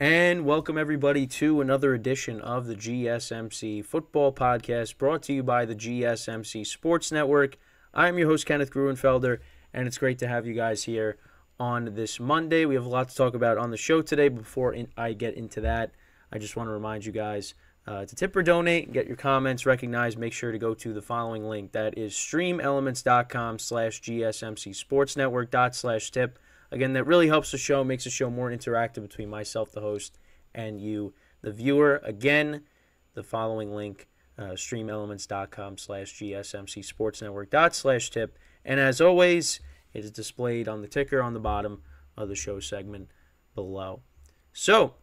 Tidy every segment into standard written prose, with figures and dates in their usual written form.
And welcome everybody to another edition of the GSMC Football Podcast brought to you by the GSMC Sports Network. I'm your host, Kenneth Gruenfelder, and it's great to have you guys here on this Monday. We have a lot to talk about on the show today. Before I get into that, I just want to remind you guys to tip or donate, get your comments recognized. Make sure to go to the following link. That is streamelements.com/GSMC Again, that really helps the show, makes the show more interactive between myself, the host, and you, the viewer. Again, the following link, streamelements.com/GSMCsportsnetwork./tip. And as always, it is displayed on the ticker on the bottom of the show segment below. So,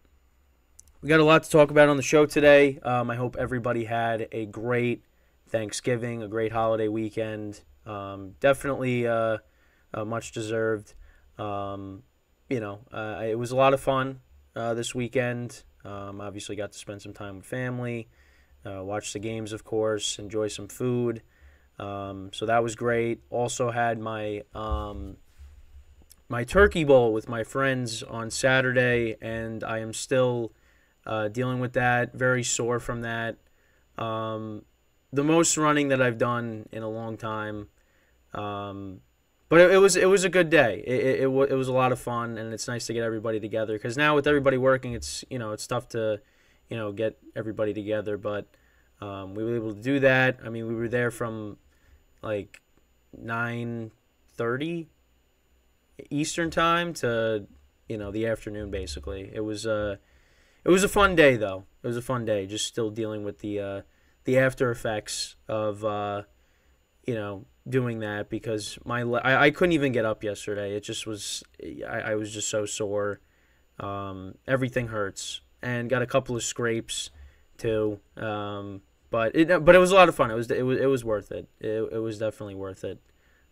we got a lot to talk about on the show today. I hope everybody had a great Thanksgiving, a great holiday weekend. Definitely much deserved. It was a lot of fun this weekend. Obviously got to spend some time with family, watch the games, of course, enjoy some food. So that was great. Also had my turkey bowl with my friends on Saturday, and I am still dealing with that. Very sore from that. The most running that I've done in a long time. But it was a good day. It was a lot of fun, and it's nice to get everybody together. Because now with everybody working, it's tough to get everybody together. But we were able to do that. I mean, we were there from like 9:30 Eastern time to the afternoon basically. It was a fun day though. It was a fun day. Just still dealing with the after effects of doing that because I couldn't even get up yesterday. It just was I was just so sore. Everything hurts, and got a couple of scrapes too. But it was a lot of fun. It was worth it. It was definitely worth it.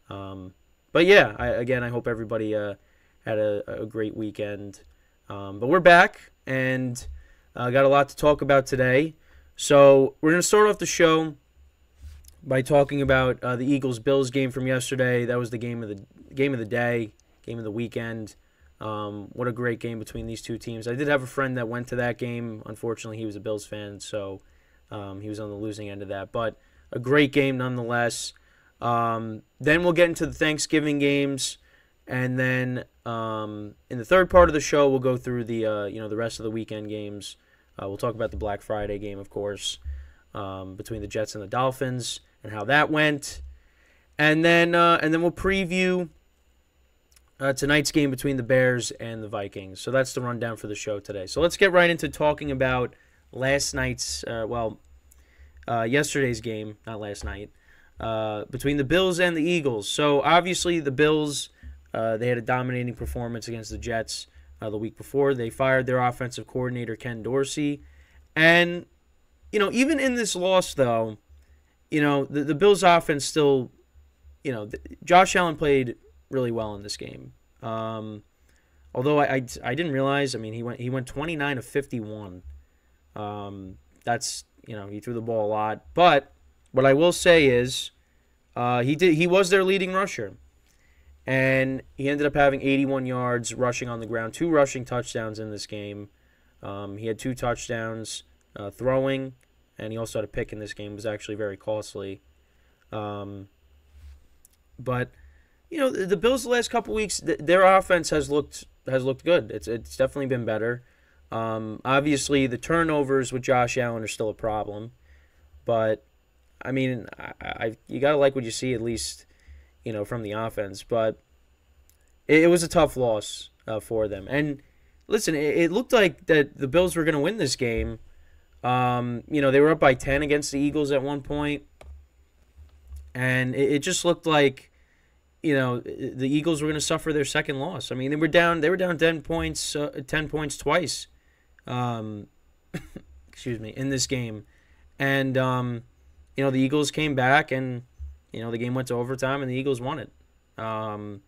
But yeah, I hope everybody had a great weekend. But we're back and got a lot to talk about today. So we're gonna start off the show by talking about the Eagles-Bills game from yesterday. That was the game of the day, game of the weekend. What a great game between these two teams. I did have a friend that went to that game. Unfortunately, he was a Bills fan, so he was on the losing end of that. But a great game nonetheless. Then we'll get into the Thanksgiving games, and then in the third part of the show, we'll go through the the rest of the weekend games. We'll talk about the Black Friday game, of course, between the Jets and the Dolphins, and how that went, and then we'll preview tonight's game between the Bears and the Vikings. So that's the rundown for the show today. So let's get right into talking about yesterday's game, not last night, between the Bills and the Eagles. So obviously the Bills, they had a dominating performance against the Jets the week before. They fired their offensive coordinator, Ken Dorsey, and even in this loss, though, the Bills' offense still, Josh Allen played really well in this game. Although I didn't realize, I mean, he went 29 of 51. That's, he threw the ball a lot. But what I will say is he was their leading rusher. And he ended up having 81 yards rushing on the ground, 2 rushing touchdowns in this game. He had 2 touchdowns throwing, and he also had a pick in this game. It was actually very costly. But the Bills the last couple weeks, their offense has looked good. It's definitely been better. Obviously, the turnovers with Josh Allen are still a problem, but I mean, you gotta like what you see at least, from the offense. But it was a tough loss for them. And listen, it looked like that the Bills were gonna win this game. They were up by 10 against the Eagles at one point, and it just looked like, the Eagles were going to suffer their second loss. I mean, they were down 10 points twice, excuse me, in this game, and the Eagles came back, and the game went to overtime, and the Eagles won it. So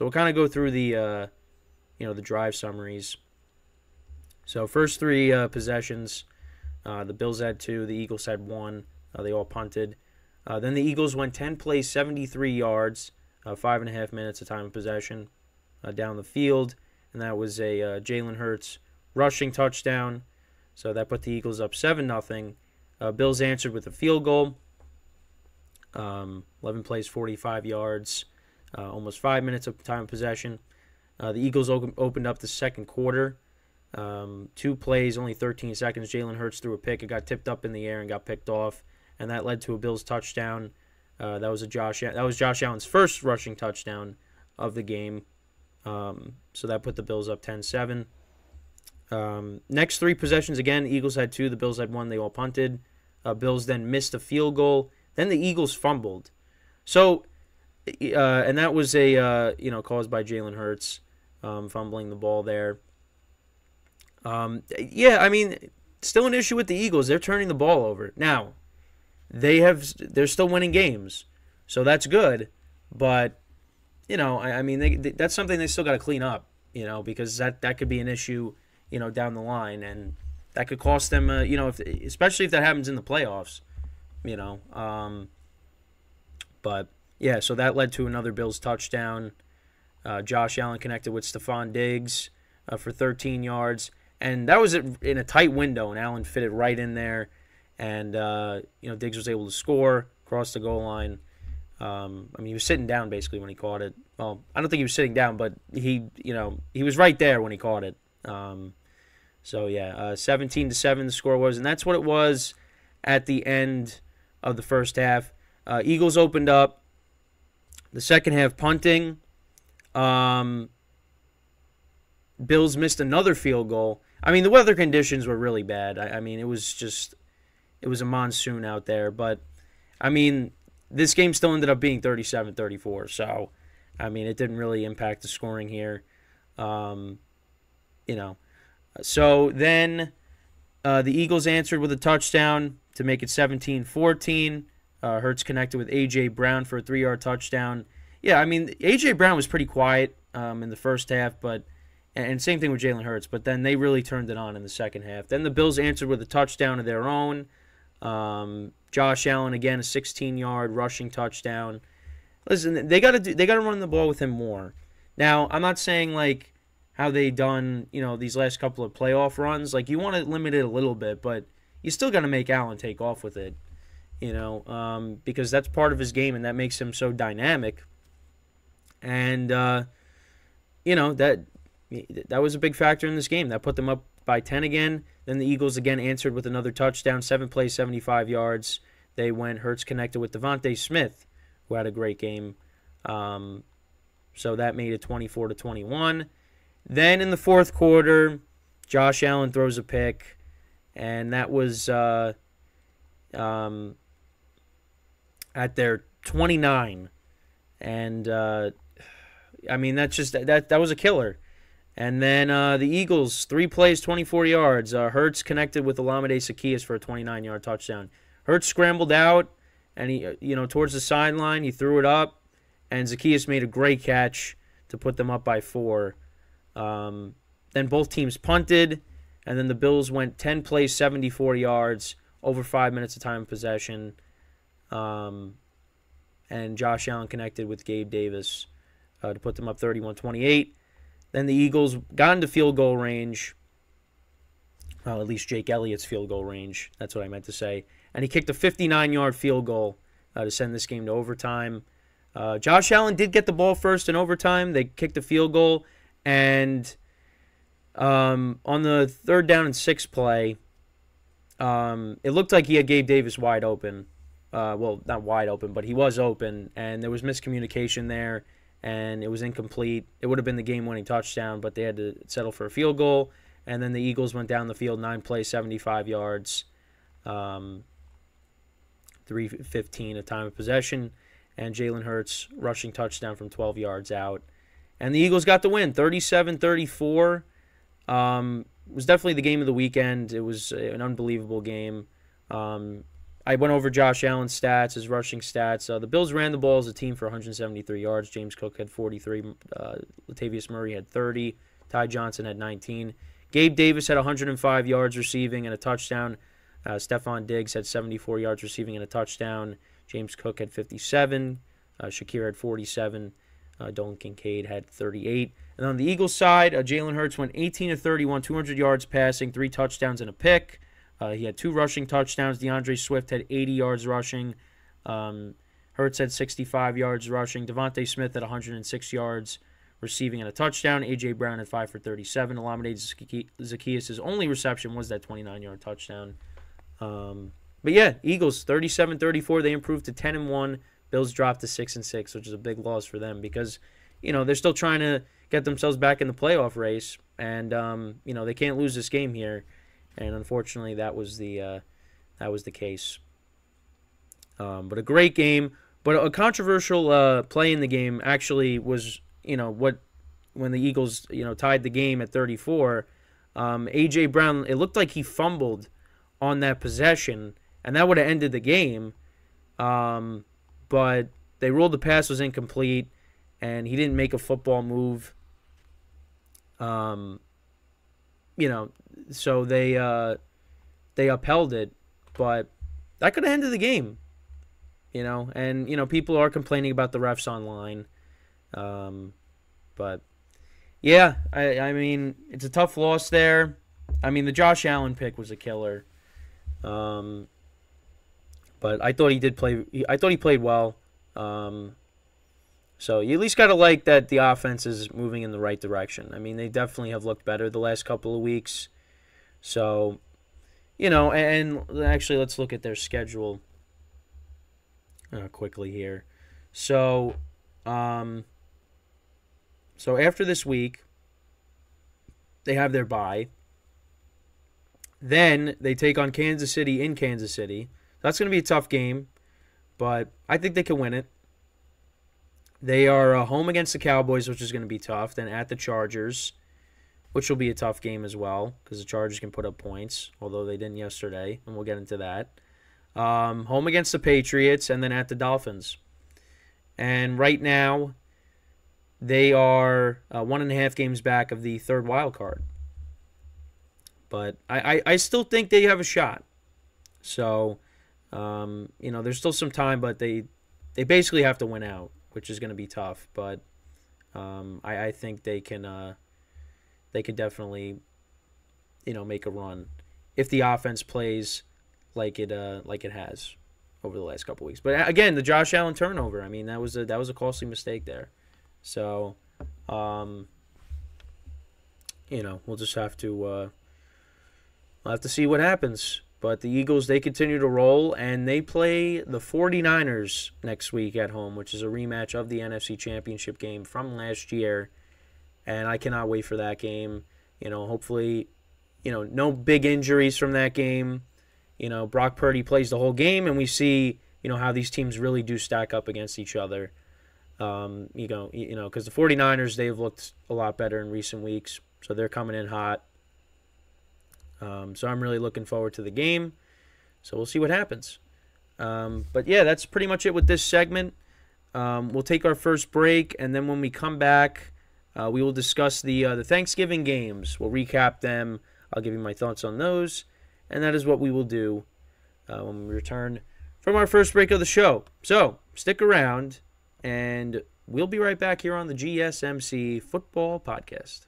we'll kind of go through the the drive summaries. So first 3 possessions. The Bills had 2. The Eagles had 1. They all punted. Then the Eagles went 10 plays, 73 yards, 5.5 minutes of time of possession down the field. And that was a Jalen Hurts rushing touchdown. So that put the Eagles up 7-0. Bills answered with a field goal. 11 plays, 45 yards, almost 5 minutes of time of possession. The Eagles opened up the second quarter. 2 plays, only 13 seconds. Jalen Hurts threw a pick. It got tipped up in the air and got picked off, and that led to a Bills touchdown. That was Josh Allen's first rushing touchdown of the game. So that put the Bills up 10-7. Next 3 possessions, again, Eagles had 2. The Bills had 1. They all punted. Bills then missed a field goal. Then the Eagles fumbled. So, and that was caused by Jalen Hurts fumbling the ball there. Still an issue with the Eagles. They're turning the ball over. Now, they're still winning games, so that's good. But that's something they still got to clean up. Because that could be an issue, down the line, and that could cost them. Especially if that happens in the playoffs. But yeah, so that led to another Bills touchdown. Josh Allen connected with Stephon Diggs for 13 yards. And that was in a tight window, and Allen fit it right in there. And, Diggs was able to score, cross the goal line. He was sitting down basically when he caught it. Well, I don't think he was sitting down, but he was right there when he caught it. 17-7 the score was. And that's what it was at the end of the first half. Eagles opened up the second half punting. Bills missed another field goal. The weather conditions were really bad. It was a monsoon out there. But, this game still ended up being 37-34. So, it didn't really impact the scoring here. So then the Eagles answered with a touchdown to make it 17-14. Hurts connected with A.J. Brown for a 3-yard touchdown. Yeah, A.J. Brown was pretty quiet in the first half, and same thing with Jalen Hurts, but then they really turned it on in the second half. Then the Bills answered with a touchdown of their own. Josh Allen, again, a 16-yard rushing touchdown. Listen, they got to run the ball with him more. Now, I'm not saying, how they done, these last couple of playoff runs. You want to limit it a little bit, but you still got to make Allen take off with it, because that's part of his game, and that makes him so dynamic. And, that was a big factor in this game. That put them up by 10 again. Then the Eagles again answered with another touchdown, 7 plays, 75 yards. They went. Hurts connected with Devontae Smith, who had a great game. So that made it 24-21. Then in the fourth quarter, Josh Allen throws a pick, and that was at their 29. And that's just that was a killer. And then the Eagles, 3 plays, 24 yards. Hurts connected with Olamide Zaccheaus for a 29-yard touchdown. Hurts scrambled out, and he, towards the sideline, he threw it up, and Zaccheaus made a great catch to put them up by 4. Then both teams punted, and then the Bills went 10 plays, 74 yards, over 5 minutes of time of possession. And Josh Allen connected with Gabe Davis to put them up 31-28. Then the Eagles got into field goal range. Well, at least Jake Elliott's field goal range. That's what I meant to say. And he kicked a 59-yard field goal to send this game to overtime. Josh Allen did get the ball first in overtime. They kicked a field goal. And on the 3rd down and 6 play, it looked like he had Gabe Davis wide open. Well, not wide open, but he was open. And there was miscommunication there. And it was incomplete. It would have been the game-winning touchdown, but they had to settle for a field goal. And then the Eagles went down the field, 9 plays, 75 yards, 3:15 of time of possession, and Jalen Hurts rushing touchdown from 12 yards out. And the Eagles got the win, 37-34. It was definitely the game of the weekend. It was an unbelievable game. I went over Josh Allen's stats, his rushing stats. The Bills ran the ball as a team for 173 yards. James Cook had 43. Latavius Murray had 30. Ty Johnson had 19. Gabe Davis had 105 yards receiving and a touchdown. Stephon Diggs had 74 yards receiving and a touchdown. James Cook had 57. Shakir had 47. Dolan Kincaid had 38. And on the Eagles side, Jalen Hurts went 18 of 31, 200 yards passing, 3 touchdowns and a pick. He had 2 rushing touchdowns. DeAndre Swift had 80 yards rushing. Hurts had 65 yards rushing. Devontae Smith had 106 yards receiving and a touchdown. A.J. Brown had 5 for 37. Olamide Zaccheaus' only reception was that 29-yard touchdown. But yeah, Eagles 37-34. They improved to 10-1. Bills dropped to 6-6, which is a big loss for them because, they're still trying to get themselves back in the playoff race, and they can't lose this game here. And unfortunately, that was the case. But a great game, but a controversial play in the game actually was, when the Eagles, tied the game at 34. A.J. Brown, it looked like he fumbled on that possession, and that would have ended the game. But they ruled the pass was incomplete, and he didn't make a football move. So they upheld it, but that could have ended the game. And people are complaining about the refs online. But yeah, I mean, it's a tough loss there. I mean, the Josh Allen pick was a killer. But I thought he did play. I thought he played well. So you at least got to like that the offense is moving in the right direction. I mean, they definitely have looked better the last couple of weeks. So, and actually, let's look at their schedule quickly here. So, after this week, they have their bye. Then they take on Kansas City in Kansas City. That's going to be a tough game, but I think they can win it. They are home against the Cowboys, which is going to be tough. Then at the Chargers, which will be a tough game as well because the Chargers can put up points, although they didn't yesterday, and we'll get into that. Home against the Patriots, and then at the Dolphins. And right now, they are 1.5 games back of the third wild card. But I still think they have a shot. So, there's still some time, but they basically have to win out, which is going to be tough. But I think they can definitely, make a run if the offense plays like it has over the last couple weeks. But again, the Josh Allen turnover, I mean, that was a costly mistake there. So, we'll just have to we'll have to see what happens. But the Eagles, they continue to roll, and they play the 49ers next week at home, which is a rematch of the NFC Championship game from last year. And I cannot wait for that game. Hopefully, no big injuries from that game. Brock Purdy plays the whole game, and we see, how these teams really do stack up against each other. Because the 49ers, they've looked a lot better in recent weeks, so they're coming in hot. So I'm really looking forward to the game. So we'll see what happens. But yeah, that's pretty much it with this segment. We'll take our first break, and then when we come back, we will discuss the Thanksgiving games. We'll recap them. I'll give you my thoughts on those, and that is what we will do when we return from our first break of the show. So stick around, and we'll be right back here on the GSMC Football Podcast.